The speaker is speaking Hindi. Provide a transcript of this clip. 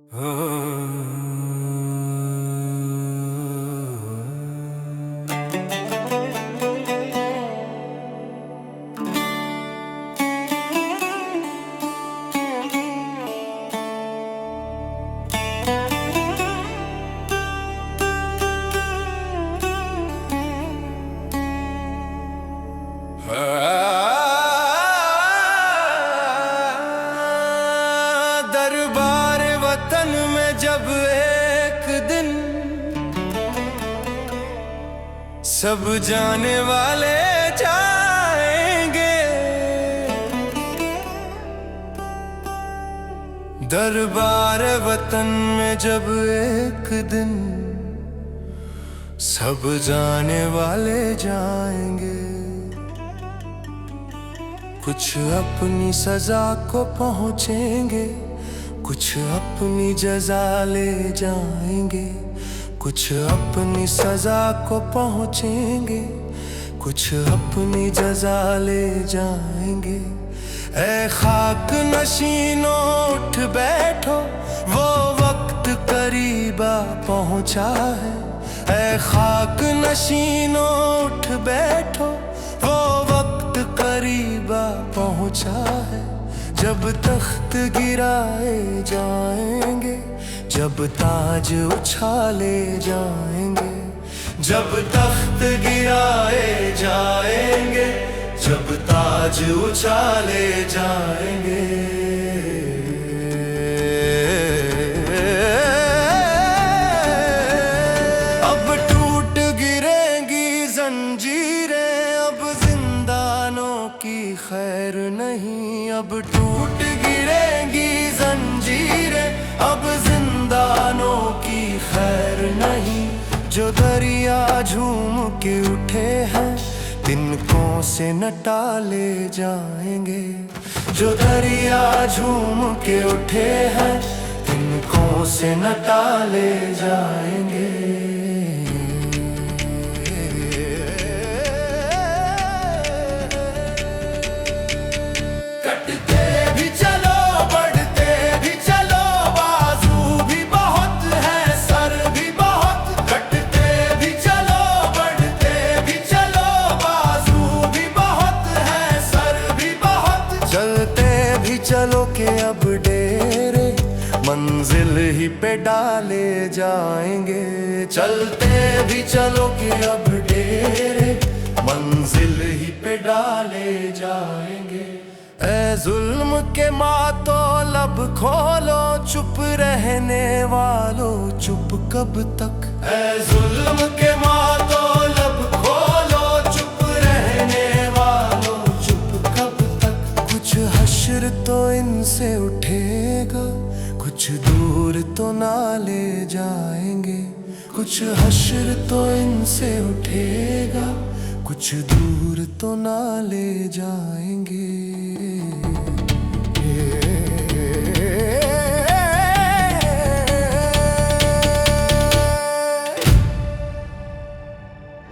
दरबार वतन में जब एक दिन सब जाने वाले जाएंगे, दरबार वतन में जब एक दिन सब जाने वाले जाएंगे। कुछ अपनी सजा को पहुँचेंगे, कुछ अपनी जजा ले जाएंगे। कुछ अपनी सजा को पहुँचेंगे, कुछ अपनी जजा ले जाएंगे। ऐ खाक नशीनों उठ बैठो, वो वक्त करीबा पहुँचा है। ऐ खाक नशीनों उठ बैठो, वो वक्त करीबा पहुँचा है। जब तख्त गिराए जाएंगे, जब ताज उछाले जाएंगे। जब तख्त गिराए जाएंगे, जब ताज उछाले जाएंगे। अब टूट गिरेंगी जंजीरें, अब जिंदानों की खैर नहीं। अब टूट गिरेंगी जंजीरें, अब जिंदानों की खैर नहीं। जो दरिया झूम के उठे हैं, तिनकों से न टाले जाएंगे। जो दरिया झूम के उठे हैं, तिनकों से न टाले जाएंगे। चलो के अब डेरे मंजिल ही पे डाले जाएंगे। चलते भी चलो के अब डेरे मंजिल ही पे डाले जाएंगे। ऐ जुल्म के मातो लब खोलो, चुप रहने वालों चुप कब तक। ऐ जुल्म के मातो लब खोलो, चुप रहने वालों चुप कब तक। कुछ हश्र तो इनसे उठेगा, कुछ दूर तो ना ले जाएंगे। कुछ हश्र तो इनसे उठेगा, कुछ दूर तो ना ले जाएंगे।